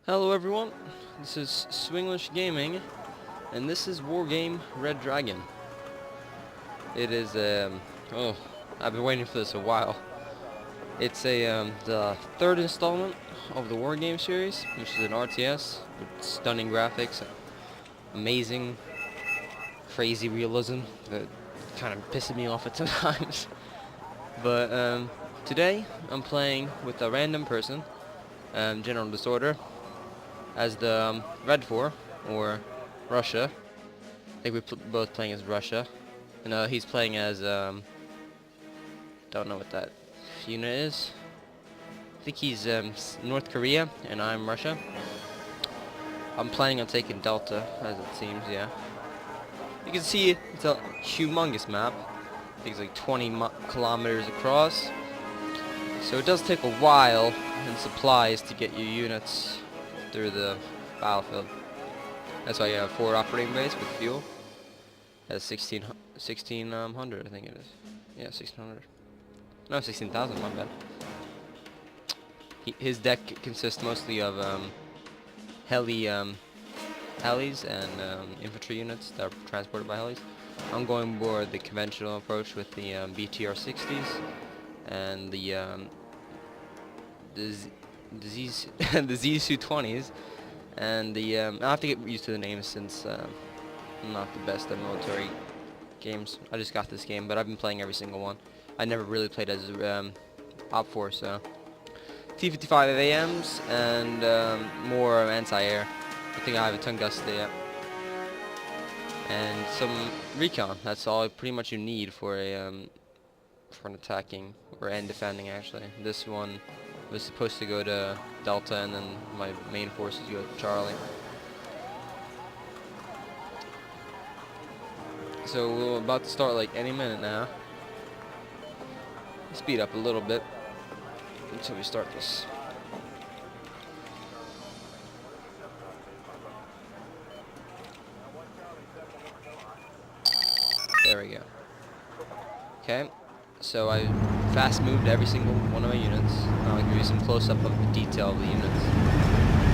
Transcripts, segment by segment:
Hello everyone, this is SwinglishGaming, and this is WarGame Red Dragon. It is, oh, I've been waiting for this a while. It's the third installment of the WarGame series, which is an R.T.S. with stunning graphics, amazing, crazy realism that kind of pisses me off at times. But today I'm playing with a random person, General Disorder, as the Red 4, or Russia. I think we're both playing as Russia. And he's playing as, don't know what that unit is. I think he's North Korea, and I'm Russia. I'm planning on taking Delta, as it seems, yeah. You can see it's a humongous map. I think it's like 20 kilometers across. So it does take a while and supplies to get your units through the battlefield. That's why you have 4 operating bays with fuel. That's 1600, I think it is. Yeah, 1600. No, 16,000, my bad. His deck consists mostly of helis and infantry units that are transported by helis. I'm going more the conventional approach with the BTR-60s and the ZSU-20s, and the I have to get used to the names since I'm not the best at military games. I just got this game, but I've been playing every single one. I never really played as Op 4, so T-55 AMs and more anti-air. I think I have a Tunguska yet, and some recon. That's all pretty much you need for an attacking and defending. Actually, this one was supposed to go to Delta, and then my main forces go to Charlie. So we're about to start like any minute now. Speed up a little bit until we start this. There we go. Okay. So I fast moved every single one of my units. I'll give you some close-up of the detail of the units.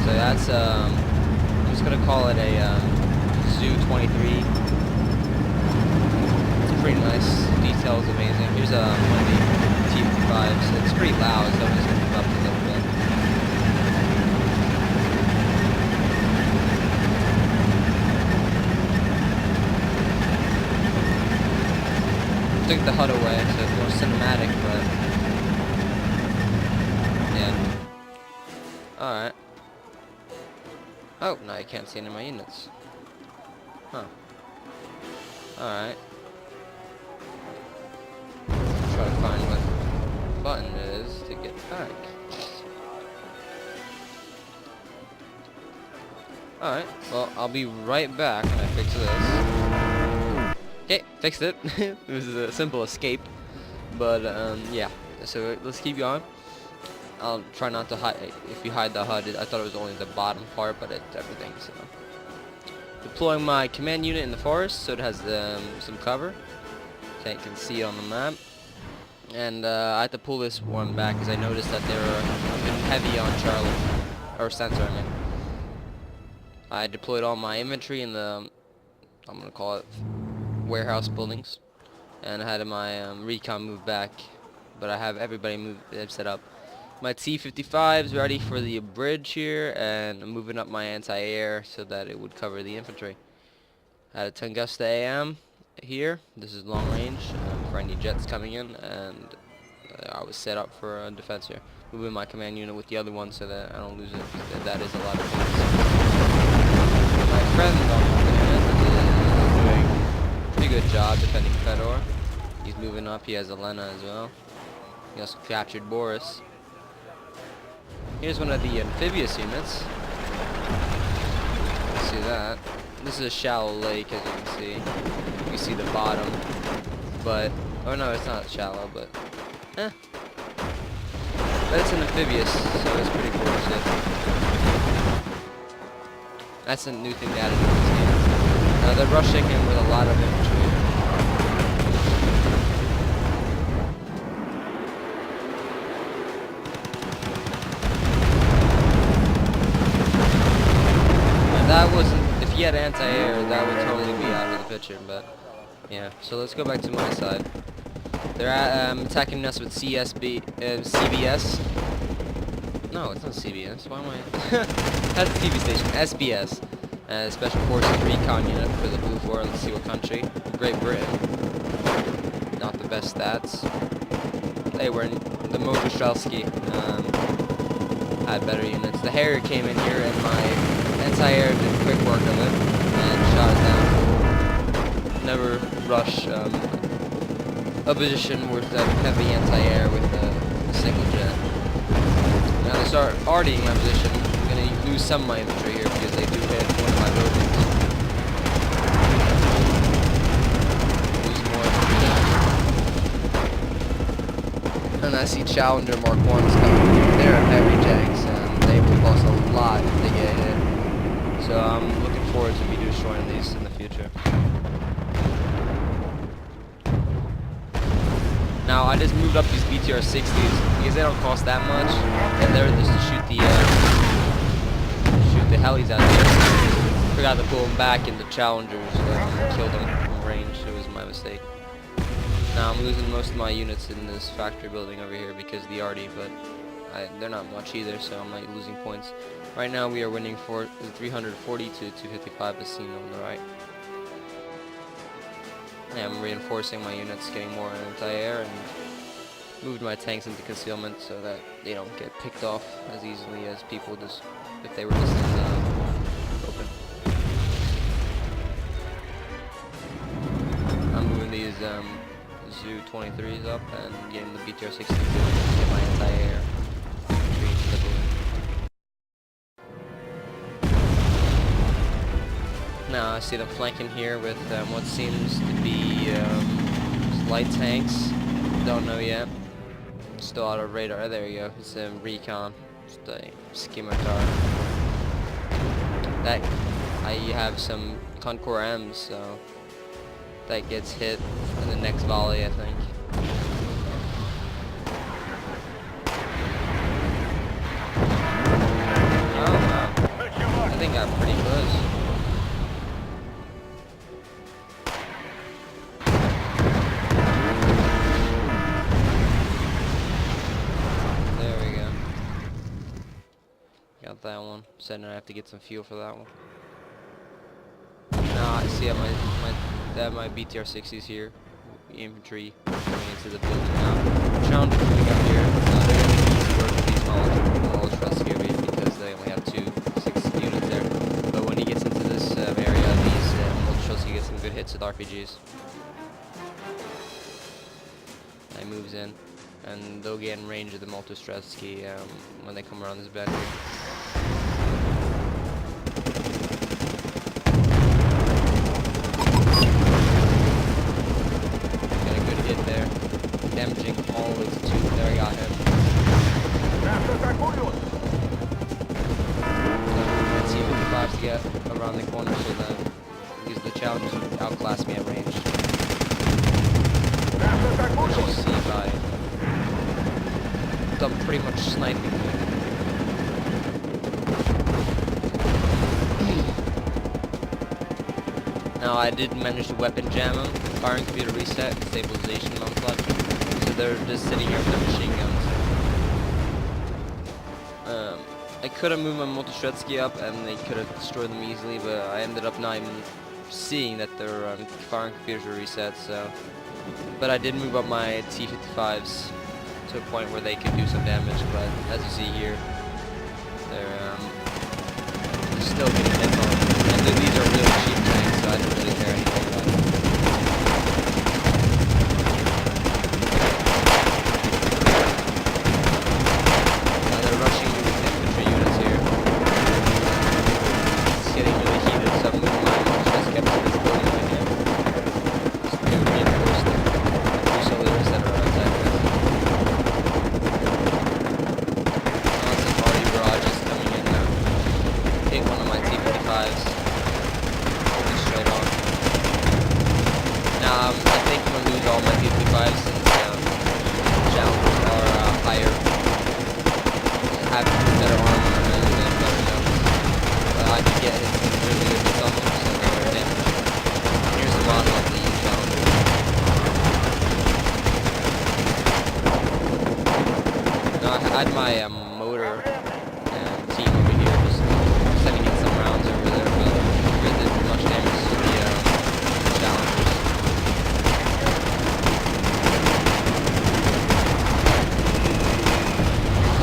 So that's, I'm just going to call it a ZU-23. It's pretty nice. Detail is amazing. Here's one of the T-55s. It's pretty loud, so I'm just going to move up a little bit. Took the HUD away, so it's more cinematic, but yeah. Alright. Oh, now I can't see any of my units. Huh. Alright. Try to find what button it is to get back. Alright, well, I'll be right back when I fix this. Okay, fixed it. It was a simple escape, but yeah. So let's keep going. I'll try not to hide. If you hide the HUD, I thought it was only the bottom part, but it's everything. So deploying my command unit in the forest, so it has some cover. Okay, you can see it on the map. And I had to pull this one back because I noticed that they were heavy on Charlie, or Center. I mean, I deployed all my infantry in the, I'm gonna call it, warehouse buildings, and I had my recon move back, but I have everybody set up. My T-55's ready for the bridge here, and I'm moving up my anti-air so that it would cover the infantry. I had a Tunguska AM here. This is long range for any jets coming in, and I was set up for defense here. Moving my command unit with the other one so that I don't lose it. That is a lot of things. My friend on my unit is doing pretty good job defending Fedor. He's moving up. He has Elena as well. He also captured Boris. Here's one of the amphibious units. See that? This is a shallow lake, as you can see. You can see the bottom, but oh no, it's not shallow, but but it's an amphibious, so it's pretty cool to see. That's a new thing they added in this game. They're rushing him with a lot of infantry. anti-air, that would totally be out of the picture, but yeah. So let's go back to my side. They're attacking us with CBS. No, it's not CBS. Why am I? That's a TV station. SBS. Special Forces Recon Unit for the Blue 4. Let's see what country. Great Britain. Not the best stats. They were in the Motostrzelski. Had better units. The Harrier came in here and my anti-air did quick work of it and shot it down. Never rush a position with heavy anti-air with a single jet. Now they start RDing my position. I'm going to lose some of my infantry here because they do hit one of my buildings. Lose more infantry. And I see Challenger Mark 1s coming. They're heavy tanks and they will cost a lot if they get hit. So I'm looking forward to me destroying these in the future. Now I just moved up these BTR-60s because they don't cost that much, and they're just to shoot the helis out there. Forgot to pull them back, and the Challengers killed them from range. It was my mistake. Now I'm losing most of my units in this factory building over here because of the RD, but they're not much either, so I'm not losing points. Right now we are winning for 340 to 255 as seen on the right. Yeah, I'm reinforcing my units, getting more anti-air, and moved my tanks into concealment so that they don't get picked off as easily as people just if they were just open. I'm moving these Zu-23s up and getting the BTR-62 to get my anti-air infantry into the building. Now I see them flanking here with what seems to be light tanks. Don't know yet. Still out of radar. There you go. It's a recon. Just a scimitar. That I have some Concord M's, so that gets hit in the next volley, I think. Oh wow! I think I'm pretty close. Got that one. Said I have to get some fuel for that one. Now I see my BTR-60s here. Infantry coming into the building now. Challenger coming up here. They're going to need to work with these Motostrzelski here because they only have 6 units there. But when he gets into this area, these Motostrzelski get some good hits with RPGs. He moves in, and they'll get in range of the Motostrzelski when they come around this bend. Damaging all the way to 2. There, I got him. T-55s to get around the corner so that because the Challengers would outclass me at range. As you see by them pretty much sniping me. Now I did manage to weapon jam him. Firing computer reset, stabilization non-clutch. So they're just sitting here with their machine guns. I could have moved my Motostrzelski up and they could have destroyed them easily, but I ended up not even seeing that their firing computers were reset, so. But I did move up my T-55s to a point where they could do some damage, but as you see here, they're still getting hit on. And these are really cheap tanks, so I don't really care anything about it. Hit one of my T-55s. Straight on. had my motor team over here just sending in some rounds over there, but it did much damage to the challengers.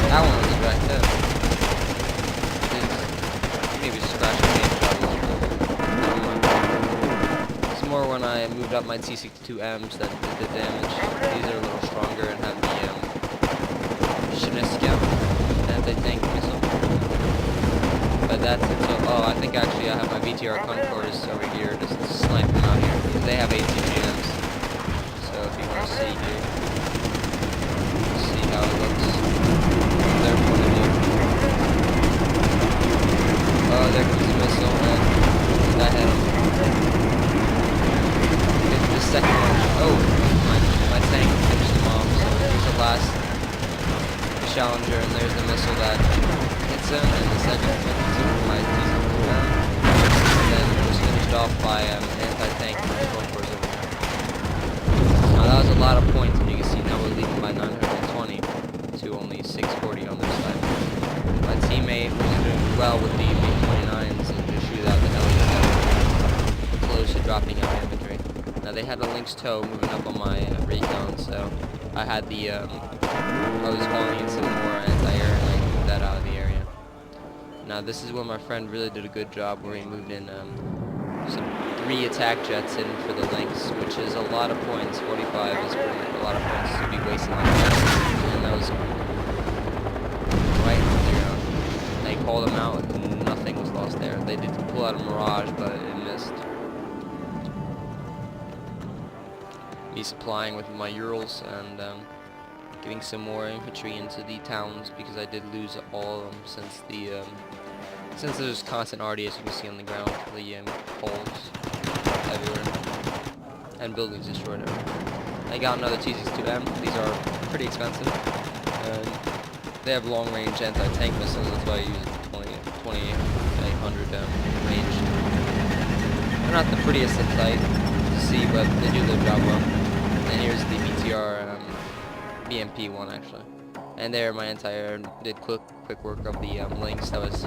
That one was right there. Maybe scratch the game probably. It's more when I moved up my T62Ms that did the damage. These are a little stronger and have the anti-tank missile. But that's it. So, oh, I think actually I have my VTR Concords over here just to snipe them out here because they have ATGMs. So if you want to see here, see how it looks from their point of view. Oh, there comes the missile, and that hit him. The second one. Oh, my tank finished him off. So here's the last challenger, and there's the missile that hits him, and the second one took my T-62M, and then it was finished off by anti-tank Concords over here. Now that was a lot of points, and you can see now we're leading by 920 to only 640 on this side. My teammate was doing well with the MiG-29s and just shoot out the heli that were close to dropping out infantry. Now they had a Lynx tow moving up on my recon, so I had the I was falling in some more anti-air and I moved that out of the area. Now this is where my friend really did a good job where he moved in some 3 attack jets in for the Lynx, which is a lot of points. 45 is pretty a lot of points to be wasting like that. And that was right there. They called them out and nothing was lost there. They did pull out a Mirage, but it missed. Me supplying with my Urals and getting some more infantry into the towns because I did lose all of them since the since there's constant R.T.S you can see on the ground, the poles everywhere and buildings destroyed everywhere. I got another T-62M. These are pretty expensive. They have long range anti-tank missiles. That's why I use 2800 range. They're not the prettiest at sight to see, but they do their job well. And here's the BTR BMP one actually. And there my anti-air did quick work of the Lynx that was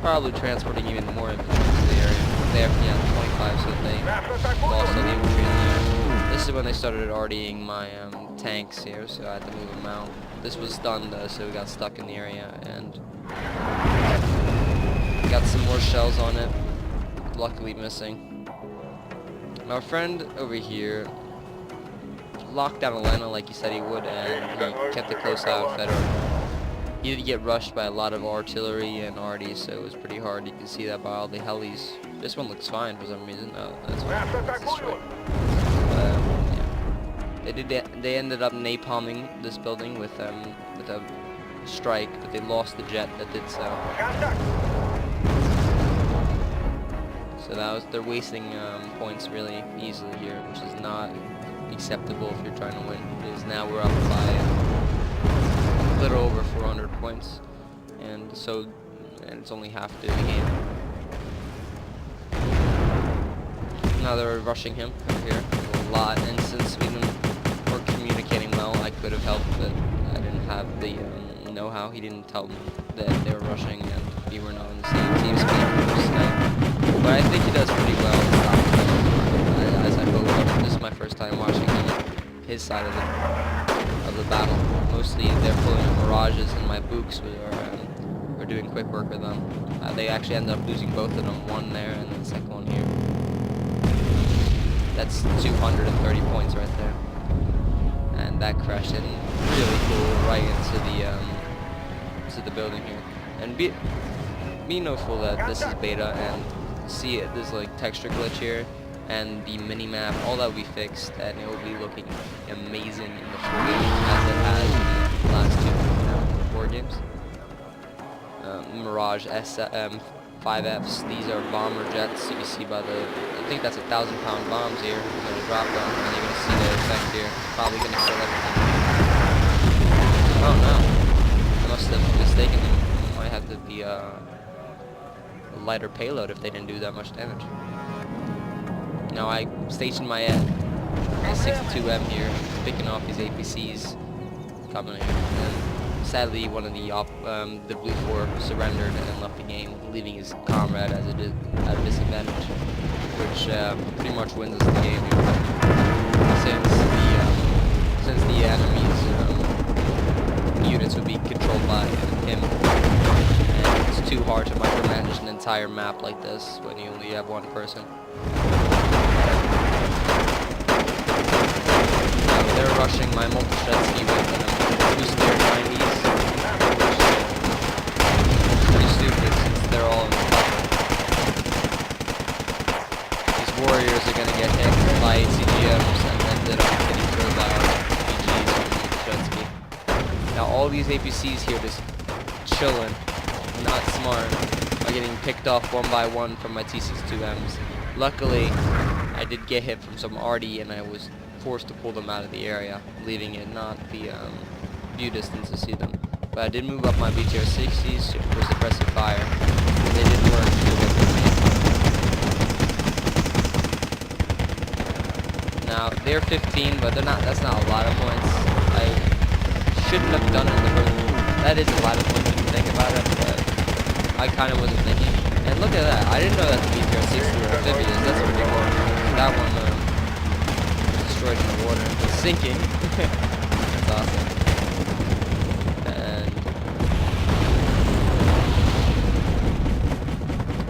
probably transporting even more infantry to the area. They have 25, so they lost all the infantry in there. This is when they started RDing my tanks here, so I had to move them out. This was done though, so we got stuck in the area and got some more shells on it. Luckily missing. My friend over here locked down Atlanta like he said he would, and he kept a close eye on Federer. He did get rushed by a lot of artillery and RD, so it was pretty hard. You can see that by all the helis. This one looks fine for some reason. Oh, that's destroyed. Yeah. They ended up napalming this building with a strike, but they lost the jet that did so. So they're wasting points really easily here, which is not acceptable if you're trying to win, because now we're up by a little over 400 points, and it's only half the game. Now they're rushing him over here a lot, and since we weren't communicating well, I could have helped, but I didn't have the know-how. He didn't tell me that they were rushing, and we were not on the same team speak. But I think he does pretty well, as I hope. This is my first time watching his side of the battle. Mostly they're pulling up Mirages, and my Books are doing quick work with them. They actually ended up losing both of them, one there and the second one here. That's 230 points right there. And that crashed in really cool right into the building here. And be no fool that this is beta, and see it, there's like texture glitch here, and the mini-map, all that will be fixed, and it will be looking amazing in the full game as it has in the last 2 WarGames. Mirage S5Fs, these are bomber jets. You can see by the, I think that's 1,000-pound bombs here that are dropped on, and you're going to see the effect here. Probably going to kill everything. Oh no, I must have mistaken them. Might have to be a lighter payload if they didn't do that much damage. Now I stationed my 62M here, picking off these APCs coming here. And sadly, one of the blue 4 surrendered and left the game, leaving his comrade at a disadvantage, which pretty much wins us the game here. Since the enemy's units would be controlled by him, and it's too hard to micromanage an entire map like this when you only have one person. They're rushing my multi-Shetsky with two spare 90s, which is pretty stupid since they're all in the cover. These warriors are gonna get hit by CGMs and ended up getting killed by RPGs from multi-Shetsky. Now all these APCs here just chilling, not smart, are getting picked off one by one from my T62Ms. Luckily, I did get hit from some RD and I was forced to pull them out of the area, leaving it not the view distance to see them. But I did move up my BTR 60s for suppressive fire, and they did work for me. Now they're 15, but they're not. That's not a lot of points. I shouldn't have done it in the first. That is a lot of points if you think about it, but I kind of wasn't thinking. And look at that! I didn't know that the BTR 60 were amphibious. That's pretty cool. That one. Destroyed in the water. It's sinking. That's awesome. And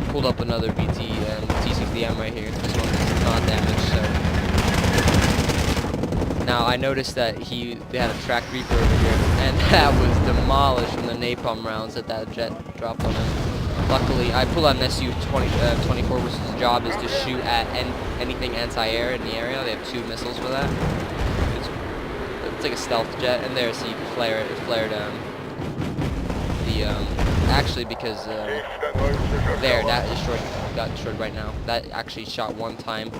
pulled up another T60M right here. This one is not damaged, so now I noticed that they had a track reaper over here, and that was demolished from the napalm rounds that jet dropped on him. Luckily, I pull out an SU-24, which his job is to shoot at anything anti-air in the area. They have 2 missiles for that. It's like a stealth jet, and there, so you can flare it. It flared actually because there, that got destroyed right now. That actually shot one time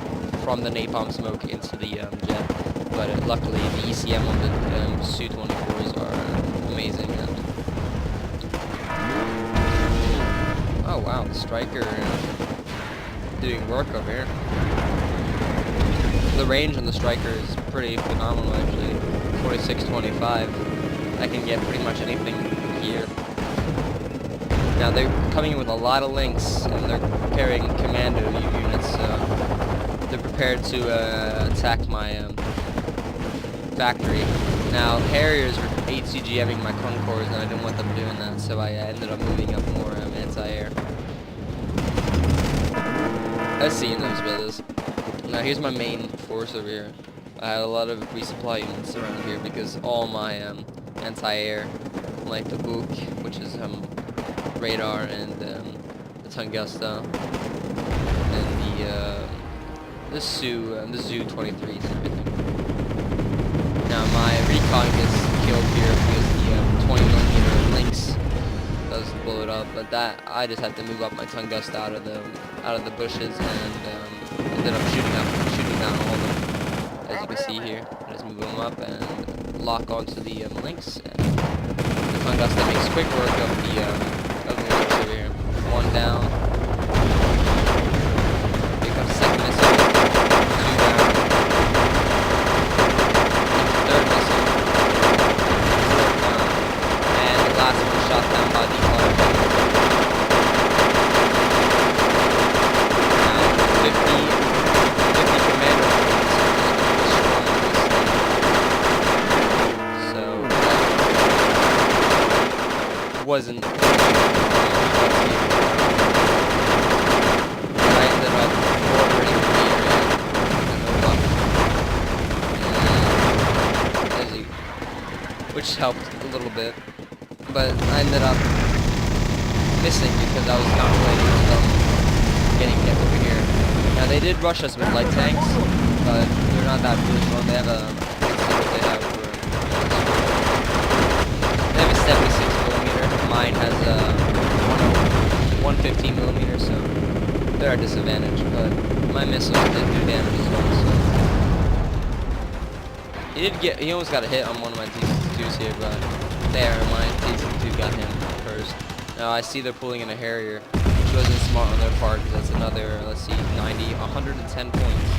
from the napalm smoke into the jet. But luckily, the ECM on the Su-24s are amazing. Oh wow, the striker doing work over here. The range on the striker is pretty phenomenal actually. 46-25. I can get pretty much anything here. Now they're coming in with a lot of links and they're carrying commando units, so they're prepared to attack my factory. Now Harriers were 8 CGMing my Concords and I didn't want them doing that, so I ended up moving up more anti-air. I've seen those brothers. Now here's my main force over here. I had a lot of resupply units around here because all my anti-air, like the Buk, which is radar, and the Tungusta, and the Zu-23s and everything. Now my recon gets killed here because the 20mm links does blow it up, but that I just had to move up my Tungusta out of the bushes and ended up shooting down all of them, as you can see here. Just move them up and lock onto the links, and the Tungusta makes quick work of the links over here. One down. Here comes the second missile. 2 down. Third missile. 4th down. And the last one shot down by the R.T.S. Now 50 commando points. So wasn't which helped a little bit, but I ended up missing because I was calculating on them getting hit over here. Now they did rush us with light tanks, but they're not that really strong. They have a 76mm. Mine has a 115mm, so they're at a disadvantage. But my missiles did do damage as well. So he almost got a hit on one of my T62s here, but there, my T62 got him first. Now I see they're pulling in a Harrier, which wasn't smart on their part, because that's another, let's see, 90, 110 points.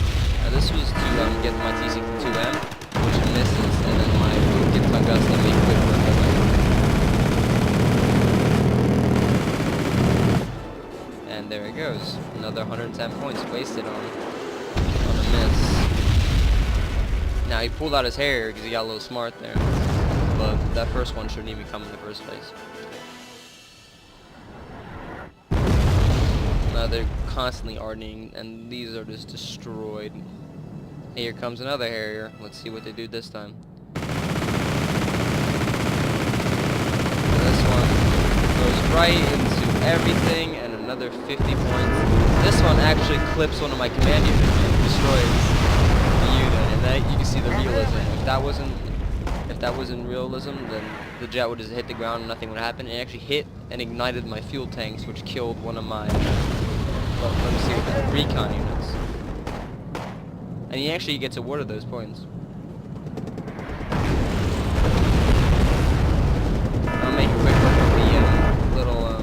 Now this was to get my T62M, which misses, and then my Buk and Tungusta make quick work of it. it goes. Another 110 points wasted on a miss. Now he pulled out his hair because he got a little smart there. But that first one shouldn't even come in the first place. Now they're constantly arting, and these are just destroyed. Here comes another Harrier. Let's see what they do this time. This one goes right into everything, and another 50 points. This one actually clips one of my command units and destroys the unit, and that you can see the realism. If that wasn't realism, then the jet would just hit the ground and nothing would happen. It actually hit and ignited my fuel tanks, which killed one of my let me see what that recon units. And he actually gets awarded those points. I'll make a quick look at the little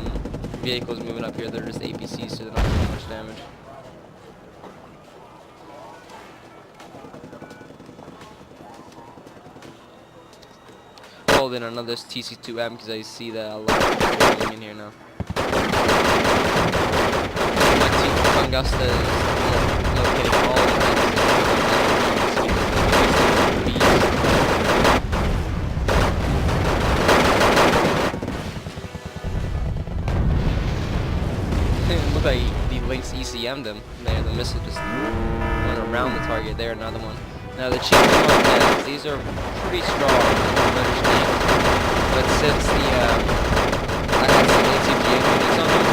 vehicles moving up here. They're just APCs, so they're not doing much damage. Hold in another TC2M because I see that a lot of people are coming in here now. My Tungusta is locating all the Look like the Lynx ECM'd them. There, the missile just went around the target. There, another one. Now the cheap ones, these are pretty strong British tanks, but since I had some ATGM units on them,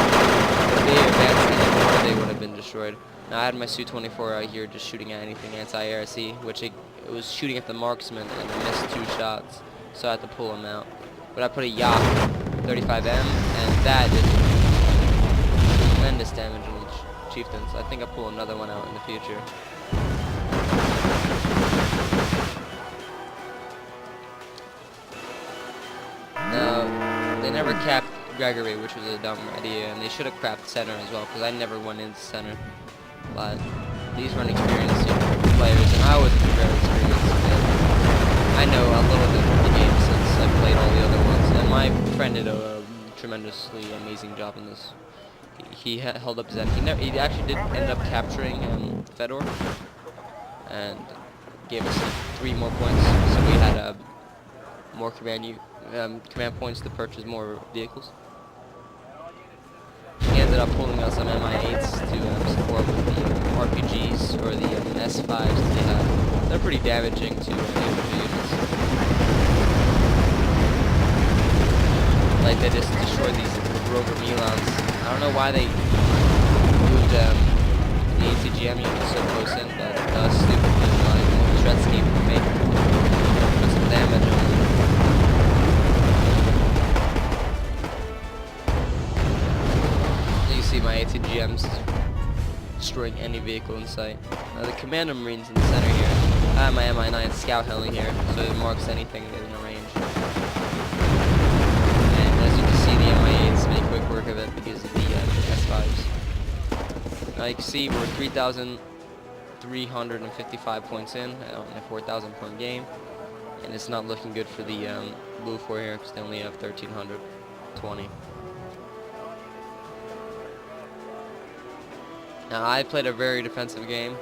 if they advanced anymore, they would have been destroyed. Now I had my Su-24 out here just shooting at anything anti-ARC, which it was shooting at the marksman and it missed 2 shots, so I had to pull him out. But I put a Yacht 35M, and that did tremendous damage on the chieftains. I think I'll pull another one out in the future. Now, they never capped Gregory, which was a dumb idea, and they should have capped center as well, because I never went into center. But these were inexperienced players, and I was very experienced. And I know a little bit of the game since I played all the other ones, and my friend did a tremendously amazing job in this. He held up his end. He actually did end up capturing Fedor, and gave us 3 more points, so we had more command points to purchase more vehicles. He ended up pulling out some MI8s to support with the RPGs or the S5s that they have. They're pretty damaging to infantry units. Like they just destroyed these Rover Milans. I don't know why they moved the ATGM unit so close in, but stupid. Tretzky would make put some damage on them. You see my ATGMs destroying any vehicle in sight. The Commander Marines in the center here. I have my Mi-9 Scout Heli here, so it marks anything within a range. And as you can see, the Mi-8s make quick work of it because of the S5s. Now you can see we're 3,355 points in a 4,000 point game, and it's not looking good for the Blue 4 here because they only have 1,320. Now I played a very defensive game.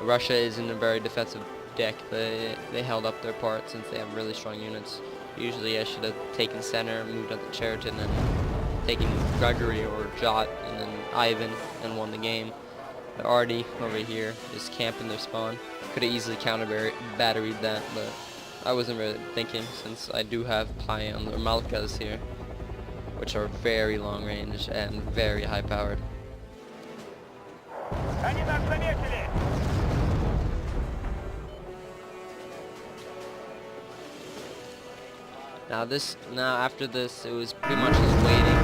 Russia isn't a very defensive deck, but they held up their part since they have really strong units. Usually I should have taken center, moved up to Cheriton, and taken Gregory or Jot, and then Ivan, and won the game. The R.T.S over here is camping their spawn. Could have easily counter-batteried that, but I wasn't really thinking since I do have Pions or Malkas here, which are very long range and very high powered. Now after this, it was pretty much just waiting,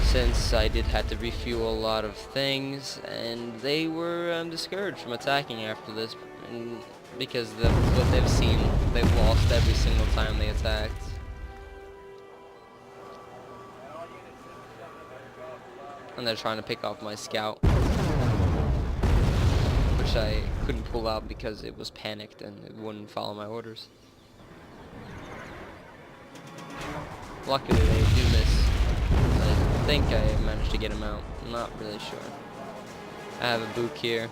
since I did have to refuel a lot of things, and they were discouraged from attacking after this, and because what they've seen, they've lost every single time they attacked. And they're trying to pick off my scout, which I couldn't pull out because it was panicked and it wouldn't follow my orders. Luckily they do miss. think I managed to get him out. I'm not really sure. I have a Book here.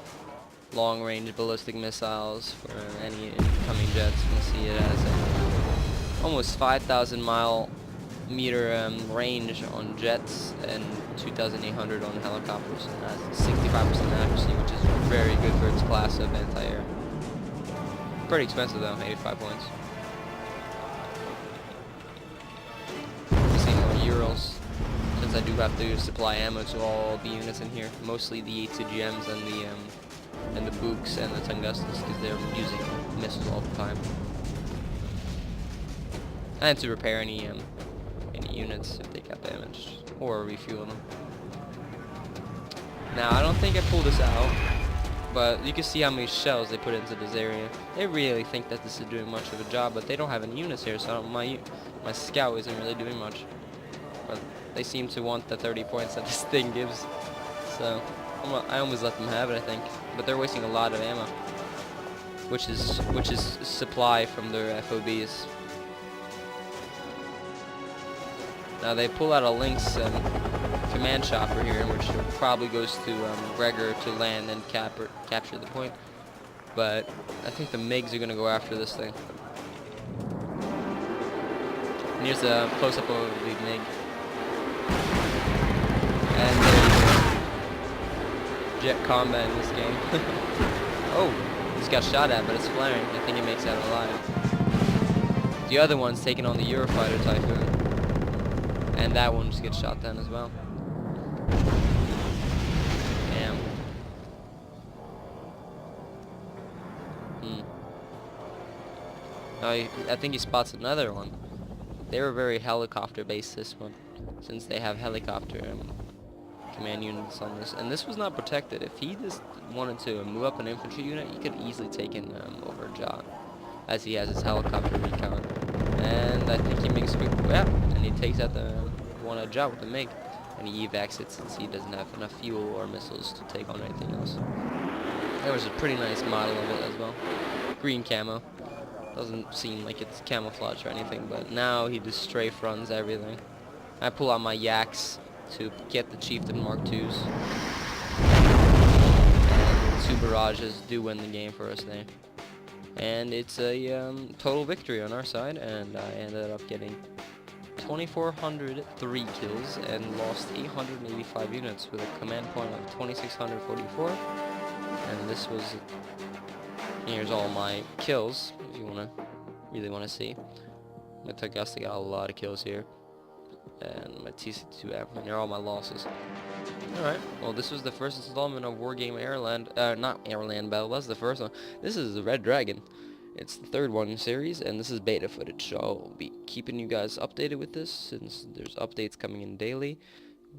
Long-range ballistic missiles for any incoming jets. You can see it has almost 5,000 meter range on jets and 2,800 on helicopters. And that's 65% accuracy, which is very good for its class of anti-air. Pretty expensive though, 85 points. See more Urals, since I do have to supply ammo to all the units in here, mostly the ATGMs and the Books and the Tungustans, because they're using missiles all the time. And to repair any units if they got damaged, or refuel them. Now I don't think I pulled this out, but you can see how many shells they put into this area. They really think that this is doing much of a job, but they don't have any units here, so my scout isn't really doing much. But they seem to want the 30 points that this thing gives, so I always let them have it, I think. But they're wasting a lot of ammo, which is supply from their FOBs. Now they pull out a Lynx command chopper here, which probably goes to Gregor to land and capture the point. But I think the MiGs are gonna go after this thing. And here's a close-up of the MiG. And there's jet combat in this game. Oh, he's got shot at, but it's flaring. I think he makes it out alive. The other one's taking on the Eurofighter Typhoon. And that one just gets shot down as well. Damn. I think he spots another one. They were very helicopter based, this one, since they have helicopter command units on this. And this was not protected. If he just wanted to move up an infantry unit, he could easily take him over John, as he has his helicopter recon. And I think he makes a quick, yeah, and he takes out the one at John with the MiG, and he evacs it since he doesn't have enough fuel or missiles to take on anything else. There was a pretty nice model of it as well. Green camo. Doesn't seem like it's camouflage or anything, but now he just strafe runs everything. I pull out my Yaks to get the Chieftain Mark IIs. And 2 barrages do win the game for us there. And it's a total victory on our side, and I ended up getting 2,403 kills and lost 885 units with a command point of 2,644. And this was, here's all my kills, if you really want to see. My Tugusta got a lot of kills here. And my TC2M, and here are all my losses. Alright, well this was the first installment of WarGame Airland, not Airland Battle, that's the first one. This is the Red Dragon. It's the 3rd one in series, and this is beta footage, so I'll be keeping you guys updated with this, since there's updates coming in daily.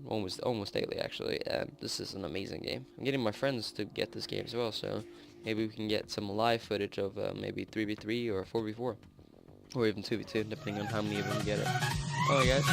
Almost daily, actually, and this is an amazing game. I'm getting my friends to get this game as well, so maybe we can get some live footage of maybe 3v3 or 4v4. Or even 2v2, depending on how many of them get it. Alright guys.